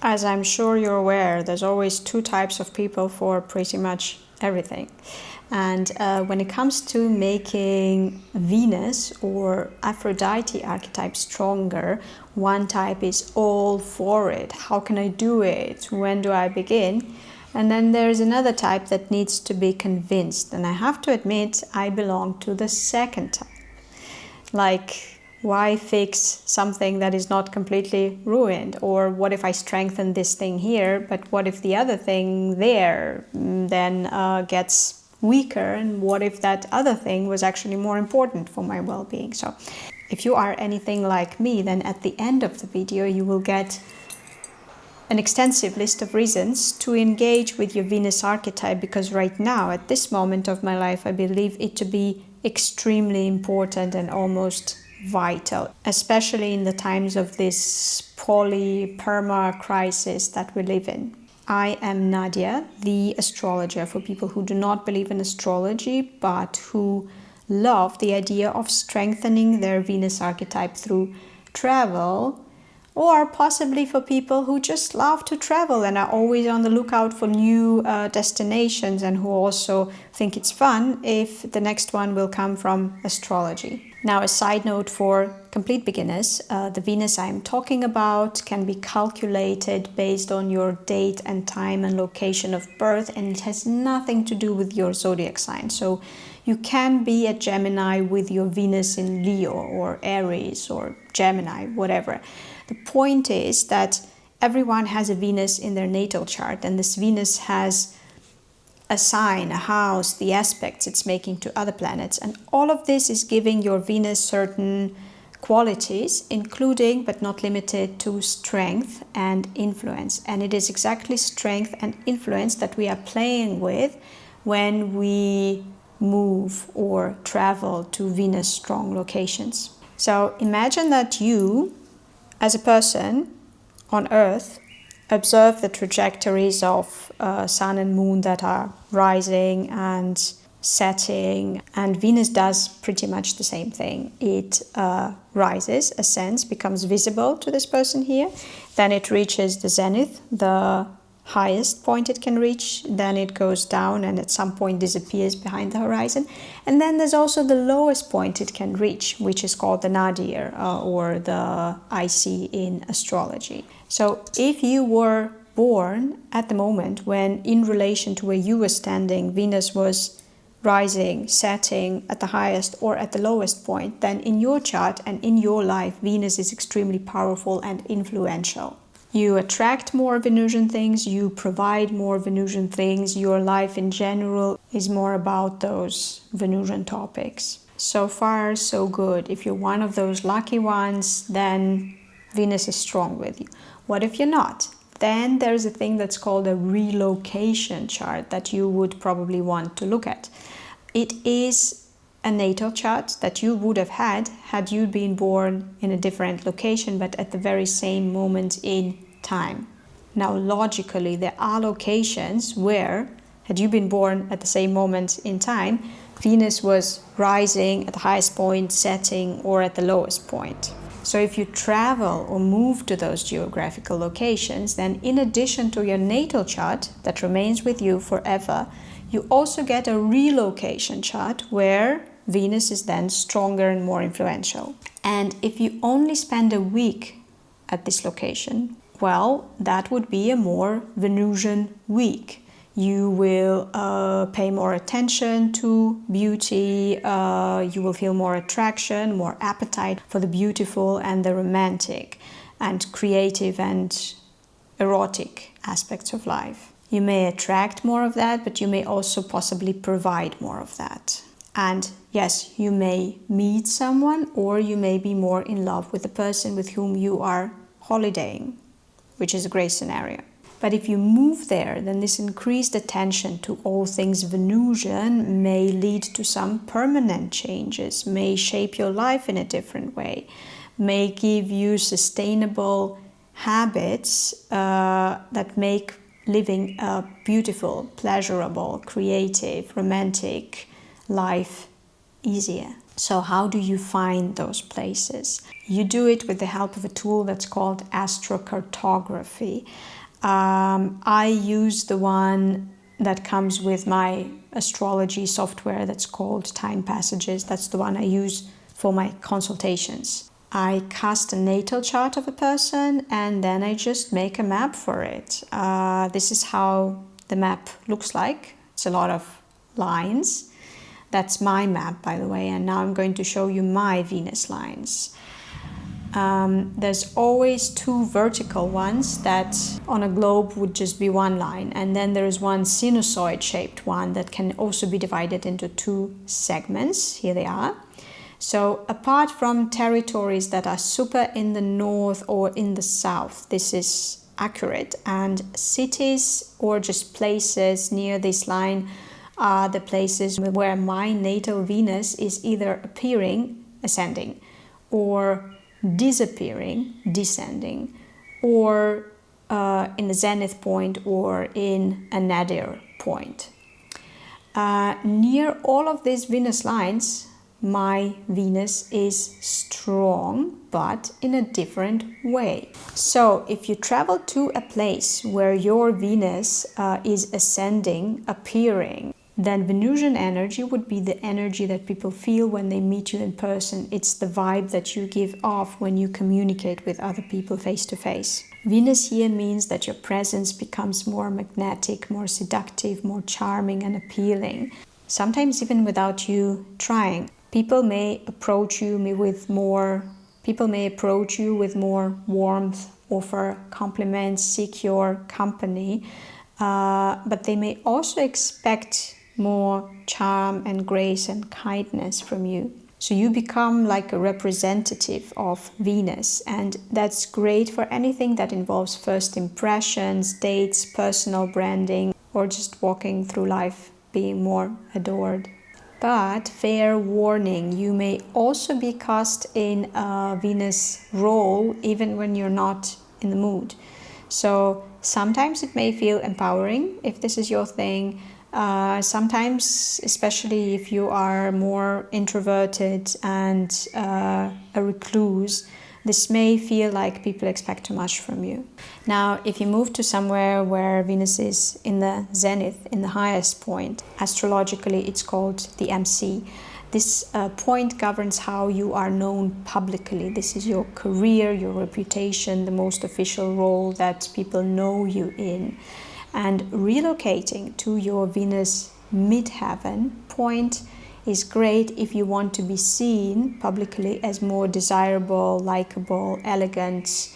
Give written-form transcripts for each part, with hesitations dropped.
As I'm sure you're aware, there's always two types of people for pretty much everything. And when it comes to making Venus or Aphrodite archetype stronger, one type is all for it. How can I do it? When do I begin? And then there's another type that needs to be convinced. And I have to admit, I belong to the second type. Like, why fix something that is not completely ruined? Or what if I strengthen this thing here, but what if the other thing there then gets weaker? And what if that other thing was actually more important for my well-being? So if you are anything like me, then at the end of the video you will get an extensive list of reasons to engage with your Venus archetype, because right now, at this moment of my life, I believe it to be extremely important and almost vital, especially in the times of this perma crisis that we live in. I am Nadia, the astrologer, for people who do not believe in astrology, but who love the idea of strengthening their Venus archetype through travel, or possibly for people who just love to travel and are always on the lookout for new destinations, and who also think it's fun if the next one will come from astrology. Now, a side note for complete beginners, the Venus I'm talking about can be calculated based on your date and time and location of birth, and it has nothing to do with your zodiac sign. So you can be a Gemini with your Venus in Leo or Aries or Gemini, whatever. The point is that everyone has a Venus in their natal chart, and this Venus has a sign, a house, the aspects it's making to other planets. And all of this is giving your Venus certain qualities, including but not limited to strength and influence. And it is exactly strength and influence that we are playing with when we move or travel to Venus strong locations. So imagine that you, as a person on Earth, observe the trajectories of Sun and Moon that are rising and setting, and Venus does pretty much the same thing. It rises, ascends, becomes visible to this person here, then it reaches the zenith, the highest point it can reach, then it goes down and at some point disappears behind the horizon, and then there's also the lowest point it can reach, which is called the nadir, or the IC in astrology. So if you were born at the moment when, in relation to where you were standing, Venus was rising, setting at the highest or at the lowest point, then in your chart and in your life, Venus is extremely powerful and influential. You attract more Venusian things, you provide more Venusian things, your life in general is more about those Venusian topics. So far, so good. If you're one of those lucky ones, then Venus is strong with you. What if you're not? Then there's a thing that's called a relocation chart that you would probably want to look at. It is a natal chart that you would have had you been born in a different location, but at the very same moment in time. Now, logically, there are locations where, had you been born at the same moment in time, Venus was rising at the highest point, setting, or at the lowest point. So if you travel or move to those geographical locations, then in addition to your natal chart that remains with you forever, you also get a relocation chart where Venus is then stronger and more influential. And if you only spend a week at this location, well, that would be a more Venusian week. You will pay more attention to beauty, you will feel more attraction, more appetite for the beautiful and the romantic and creative and erotic aspects of life. You may attract more of that, but you may also possibly provide more of that. And yes, you may meet someone, or you may be more in love with the person with whom you are holidaying, which is a great scenario. But if you move there, then this increased attention to all things Venusian may lead to some permanent changes, may shape your life in a different way, may give you sustainable habits that make living a beautiful, pleasurable, creative, romantic life easier. So how do you find those places? You do it with the help of a tool that's called astrocartography. I use the one that comes with my astrology software that's called Time Passages. That's the one I use for my consultations. I cast a natal chart of a person and then I just make a map for it. This is how the map looks like. It's a lot of lines. That's my map, by the way, and now I'm going to show you my Venus lines. There's always two vertical ones that on a globe would just be one line, and then there is one sinusoid shaped one that can also be divided into two segments. Here they are. So apart from territories that are super in the north or in the south, this is accurate, and cities or just places near this line are the places where my natal Venus is either appearing, ascending, or disappearing, descending, or in the Zenith point or in a Nadir point. Near all of these Venus lines, my Venus is strong, but in a different way. So if you travel to a place where your Venus is ascending, appearing, then Venusian energy would be the energy that people feel when they meet you in person. It's the vibe that you give off when you communicate with other people face to face. Venus here means that your presence becomes more magnetic, more seductive, more charming and appealing, sometimes even without you trying. People may approach you with more warmth, offer compliments, seek your company, but they may also expect more charm and grace and kindness from you. So you become like a representative of Venus, and that's great for anything that involves first impressions, dates, personal branding, or just walking through life being more adored. But fair warning, you may also be cast in a Venus role even when you're not in the mood. So sometimes it may feel empowering if this is your thing. Sometimes, especially if you are more introverted and a recluse, this may feel like people expect too much from you. Now, if you move to somewhere where Venus is in the zenith, in the highest point, astrologically it's called the MC. This point governs how you are known publicly. This is your career, your reputation, the most official role that people know you in. And relocating to your Venus Midheaven point is great if you want to be seen publicly as more desirable, likable, elegant,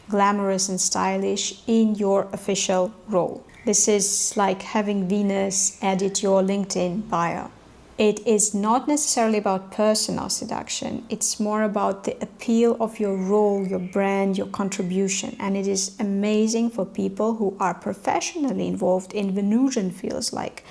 glamorous and stylish in your official role. This is like having Venus edit your LinkedIn bio. It is not necessarily about personal seduction. It's more about the appeal of your role, your brand, your contribution. And it is amazing for people who are professionally involved in Venusian fields like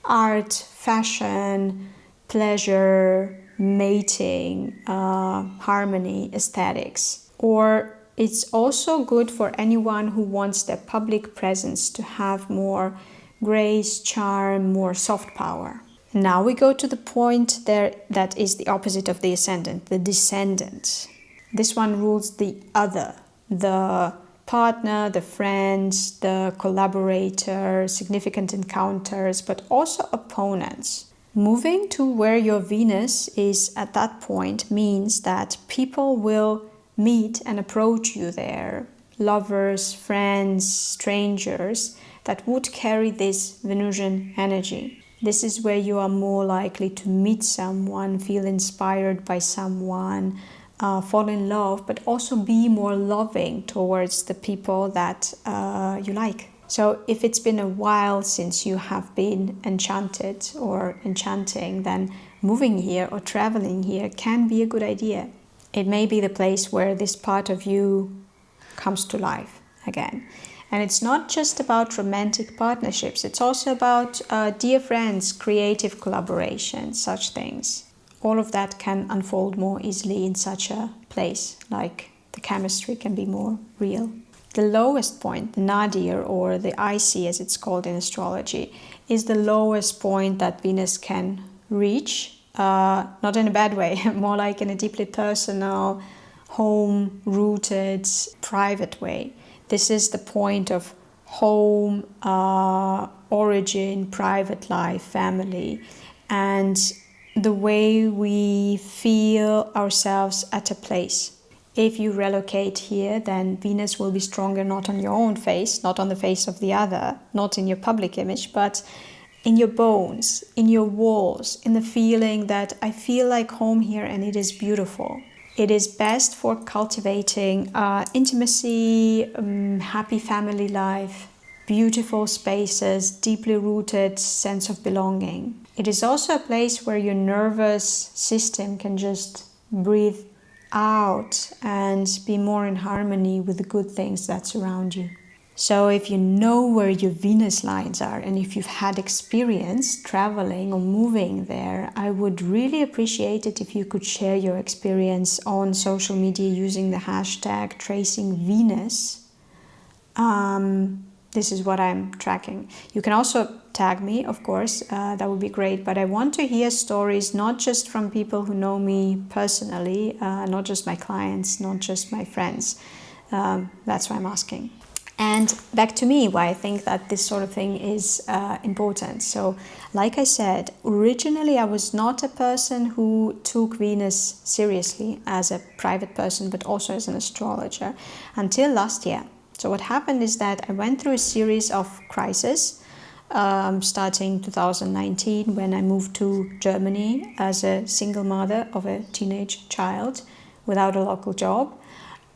art, fashion, pleasure, mating, harmony, aesthetics. Or it's also good for anyone who wants their public presence to have more grace, charm, more soft power. Now we go to the point there that is the opposite of the ascendant, the descendant. This one rules the other, the partner, the friends, the collaborator, significant encounters, but also opponents. Moving to where your Venus is at that point means that people will meet and approach you there, lovers, friends, strangers that would carry this Venusian energy. This is where you are more likely to meet someone, feel inspired by someone, fall in love, but also be more loving towards the people that you like. So if it's been a while since you have been enchanted or enchanting, then moving here or traveling here can be a good idea. It may be the place where this part of you comes to life again. And it's not just about romantic partnerships, it's also about dear friends, creative collaboration, such things. All of that can unfold more easily in such a place, like the chemistry can be more real. The lowest point, the nadir, or the IC as it's called in astrology, is the lowest point that Venus can reach not in a bad way, more like in a deeply personal, home-rooted, private way. This is the point of home, origin, private life, family, and the way we feel ourselves at a place. If you relocate here, then Venus will be stronger not on your own face, not on the face of the other, not in your public image, but in your bones, in your walls, in the feeling that I feel like home here and it is beautiful. It is best for cultivating intimacy, happy family life, beautiful spaces, deeply rooted sense of belonging. It is also a place where your nervous system can just breathe out and be more in harmony with the good things that surround you. So if you know where your Venus lines are and if you've had experience traveling or moving there, I would really appreciate it if you could share your experience on social media using the hashtag #TracingVenus. This is what I'm tracking. You can also tag me, of course, that would be great, but I want to hear stories not just from people who know me personally, not just my clients, not just my friends. That's why I'm asking. And back to me, why I think that this sort of thing is important. So, like I said, originally I was not a person who took Venus seriously as a private person, but also as an astrologer until last year. So what happened is that I went through a series of crises, starting 2019 when I moved to Germany as a single mother of a teenage child without a local job.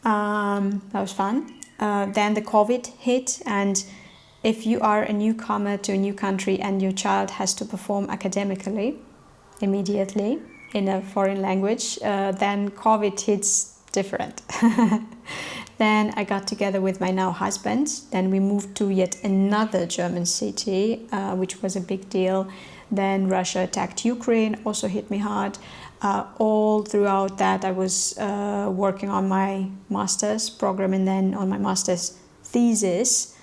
That was fun. Then the COVID hit, and if you are a newcomer to a new country and your child has to perform academically immediately in a foreign language, then COVID hits different. Then I got together with my now husband. Then we moved to yet another German city, which was a big deal. Then Russia attacked Ukraine, also hit me hard. All throughout that, I was working on my master's program and then on my master's thesis.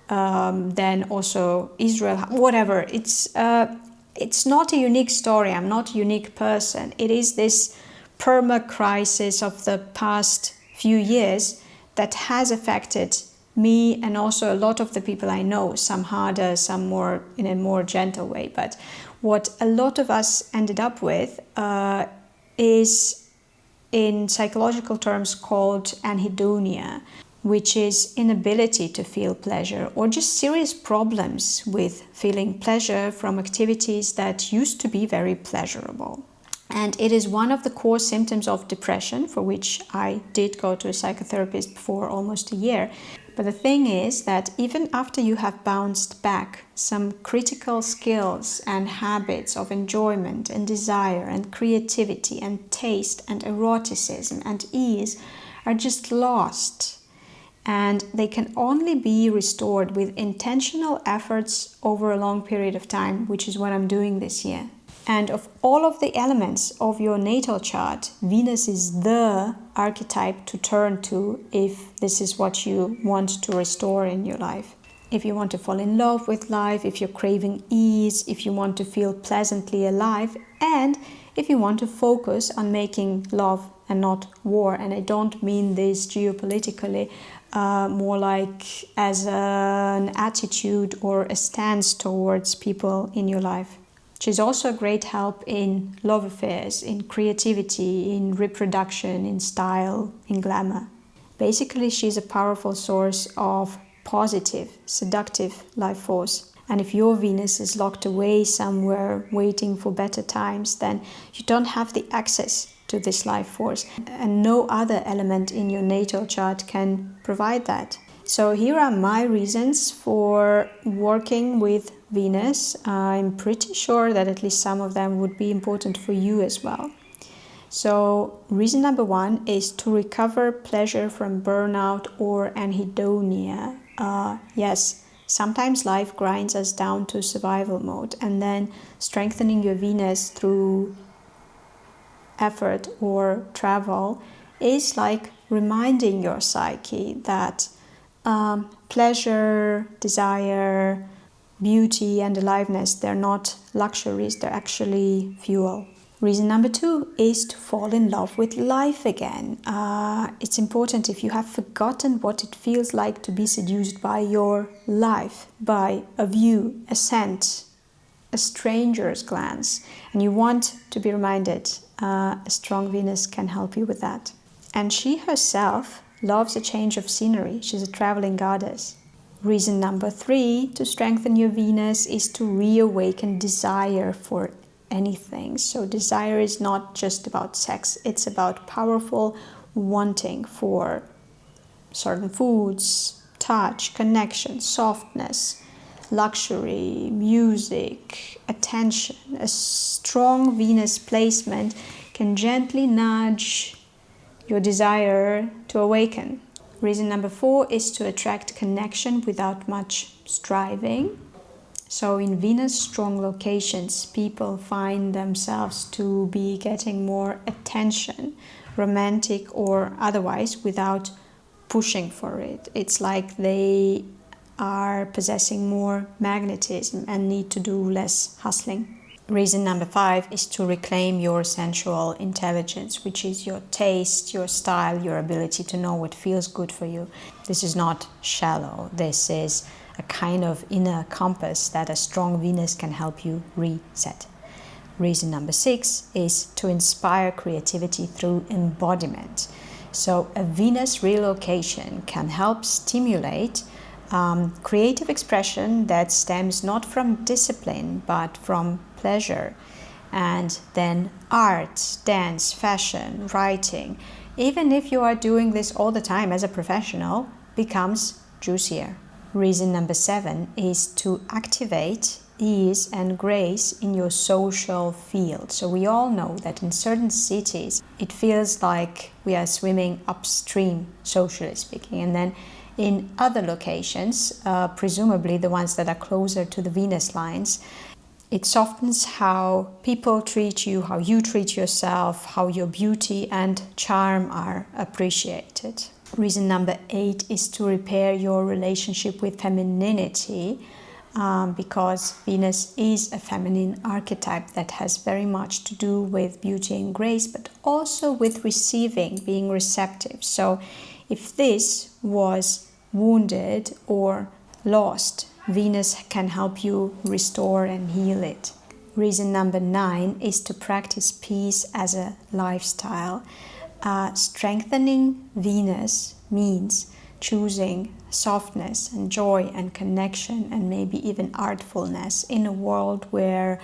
Then also Israel, whatever. It's not a unique story. I'm not a unique person. It is this perma-crisis of the past few years that has affected me and also a lot of the people I know, some harder, some more in a more gentle way. But what a lot of us ended up with is in psychological terms called Anhedonia, which is inability to feel pleasure or just serious problems with feeling pleasure from activities that used to be very pleasurable. And it is one of the core symptoms of depression, for which I did go to a psychotherapist for almost a year. But the thing is that even after you have bounced back, some critical skills and habits of enjoyment and desire and creativity and taste and eroticism and ease are just lost. And they can only be restored with intentional efforts over a long period of time, which is what I'm doing this year. And of all of the elements of your natal chart, Venus is the archetype to turn to if this is what you want to restore in your life. If you want to fall in love with life, if you're craving ease, if you want to feel pleasantly alive, and if you want to focus on making love and not war. And I don't mean this geopolitically, more like as an attitude or a stance towards people in your life. She's also a great help in love affairs, in creativity, in reproduction, in style, in glamour. Basically, she's a powerful source of positive, seductive life force. And if your Venus is locked away somewhere waiting for better times, then you don't have the access to this life force. And no other element in your natal chart can provide that. So here are my reasons for working with Venus. I'm pretty sure that at least some of them would be important for you as well. So reason number one is to recover pleasure from burnout or anhedonia. Yes, sometimes life grinds us down to survival mode, and then strengthening your Venus through effort or travel is like reminding your psyche that pleasure, desire, beauty and aliveness, they're not luxuries, they're actually fuel. Reason number 2 is to fall in love with life again. It's important if you have forgotten what it feels like to be seduced by your life, by a view, a scent, a stranger's glance, and you want to be reminded, a strong Venus can help you with that. And she herself loves a change of scenery. She's a traveling goddess. Reason number 3 to strengthen your Venus is to reawaken desire for anything. So desire is not just about sex, it's about powerful wanting for certain foods, touch, connection, softness, luxury, music, attention. A strong Venus placement can gently nudge your desire to awaken. Reason number 4 is to attract connection without much striving. So in Venus strong locations, people find themselves to be getting more attention, romantic or otherwise, without pushing for it. It's like they are possessing more magnetism and need to do less hustling. Reason number 5 is to reclaim your sensual intelligence, which is your taste, your style, your ability to know what feels good for you. This is not shallow. This is a kind of inner compass that a strong Venus can help you reset. Reason number 6 is to inspire creativity through embodiment. So a Venus relocation can help stimulate creative expression that stems not from discipline but from pleasure. And then art, dance, fashion, writing, even if you are doing this all the time as a professional, becomes juicier. Reason number 7 is to activate ease and grace in your social field. So we all know that in certain cities it feels like we are swimming upstream, socially speaking, and then in other locations, presumably the ones that are closer to the Venus lines, it softens how people treat you, how you treat yourself, how your beauty and charm are appreciated. Reason number 8 is to repair your relationship with femininity, because Venus is a feminine archetype that has very much to do with beauty and grace, but also with receiving, being receptive. So if this was wounded or lost, Venus can help you restore and heal it. Reason number 9 is to practice peace as a lifestyle. Strengthening Venus means choosing softness and joy and connection and maybe even artfulness in a world where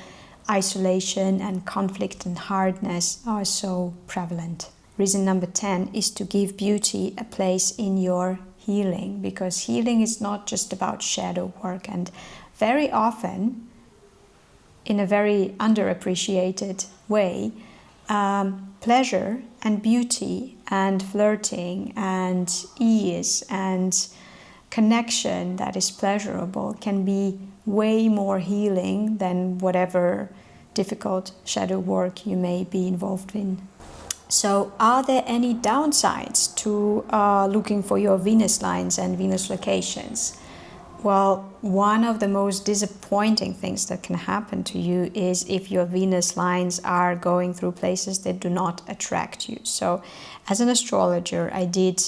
isolation and conflict and hardness are so prevalent. Reason number 10 is to give beauty a place in your healing, because healing is not just about shadow work, and very often, in a very underappreciated way, pleasure and beauty and flirting and ease and connection that is pleasurable can be way more healing than whatever difficult shadow work you may be involved in. So are there any downsides to looking for your Venus lines and Venus locations? Well, one of the most disappointing things that can happen to you is if your Venus lines are going through places that do not attract you. So as an astrologer, I did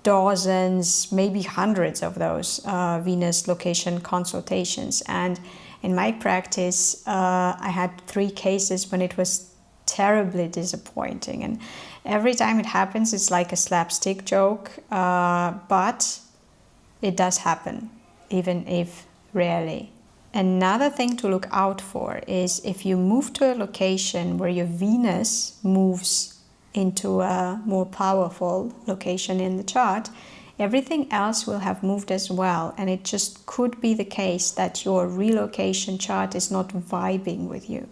dozens, maybe hundreds of those Venus location consultations. And in my practice, I had 3 cases when it was terribly disappointing. And every time it happens, it's like a slapstick joke, but it does happen, even if rarely. Another thing to look out for is if you move to a location where your Venus moves into a more powerful location in the chart, everything else will have moved as well. And it just could be the case that your relocation chart is not vibing with you.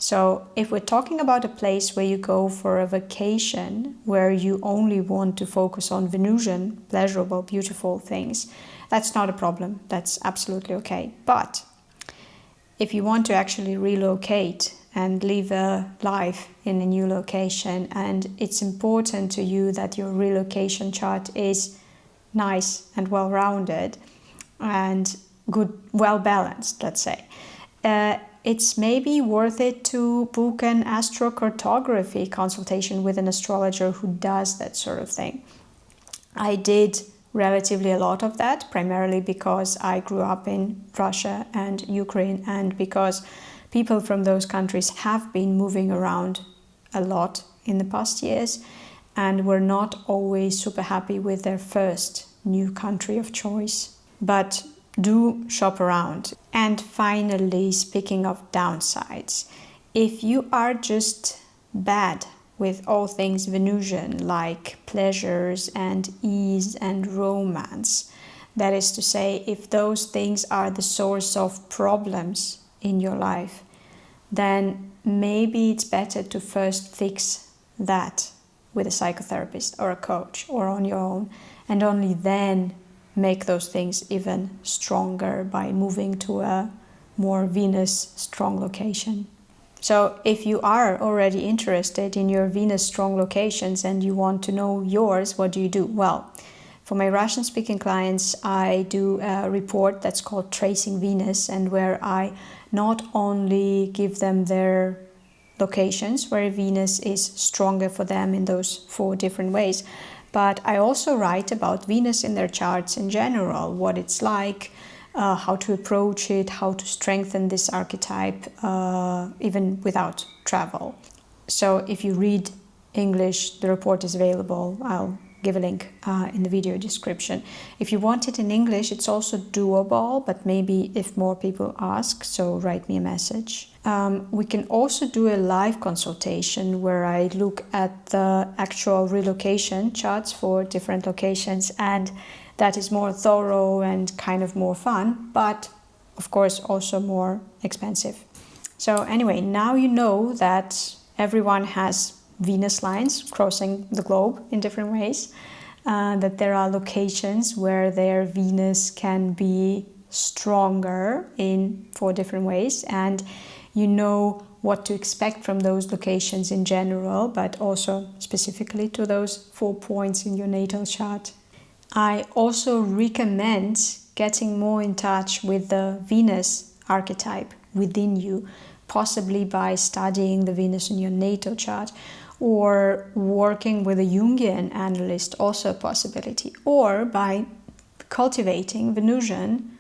So if we're talking about a place where you go for a vacation, where you only want to focus on Venusian, pleasurable, beautiful things, that's not a problem. That's absolutely okay. But if you want to actually relocate and live a life in a new location, and it's important to you that your relocation chart is nice and well-rounded and good, well-balanced, let's say, it's maybe worth it to book an astrocartography consultation with an astrologer who does that sort of thing. I did relatively a lot of that, primarily because I grew up in Russia and Ukraine, and because people from those countries have been moving around a lot in the past years and were not always super happy with their first new country of choice. But do shop around. And finally, speaking of downsides, if you are just bad with all things Venusian, like pleasures and ease and romance, that is to say, if those things are the source of problems in your life, then maybe it's better to first fix that with a psychotherapist or a coach or on your own, and only then make those things even stronger by moving to a more Venus strong location. So if you are already interested in your Venus strong locations and you want to know yours, what do you do? Well, for my Russian speaking clients, I do a report that's called Tracing Venus, and where I not only give them their locations where Venus is stronger for them in those 4 different ways, but I also write about Venus in their charts in general, what it's like, how to approach it, how to strengthen this archetype, even without travel. So if you read English, the report is available. I'll give a link in the video description. If you want it in English, it's also doable, but maybe if more people ask, so write me a message. We can also do a live consultation where I look at the actual relocation charts for different locations, and that is more thorough and kind of more fun, but of course also more expensive. So anyway, now you know that everyone has Venus lines crossing the globe in different ways, that there are locations where their Venus can be stronger in 4 different ways, and you know what to expect from those locations in general, but also specifically to those 4 points in your natal chart. I also recommend getting more in touch with the Venus archetype within you, possibly by studying the Venus in your natal chart, or working with a Jungian analyst, also a possibility, or by cultivating Venusian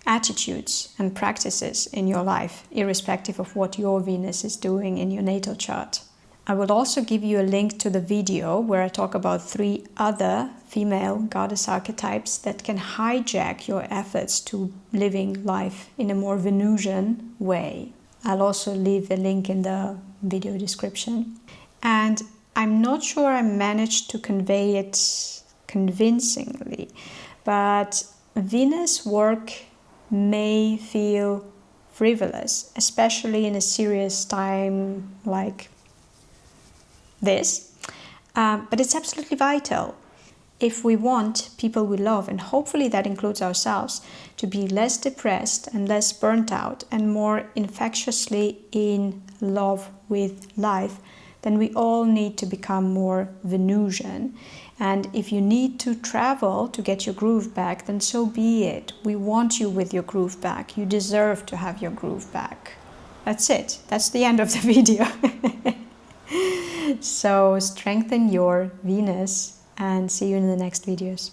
attitudes and practices in your life, irrespective of what your Venus is doing in your natal chart. I will also give you a link to the video where I talk about 3 other female goddess archetypes that can hijack your efforts to living life in a more Venusian way. I'll also leave the link in the video description. And I'm not sure I managed to convey it convincingly, but Venus work may feel frivolous, especially in a serious time like this, but it's absolutely vital if we want people we love, and hopefully that includes ourselves, to be less depressed and less burnt out and more infectiously in love with life. Then we all need to become more Venusian. And if you need to travel to get your groove back, then so be it. We want you with your groove back. You deserve to have your groove back. That's it. That's the end of the video. So strengthen your Venus, and see you in the next videos.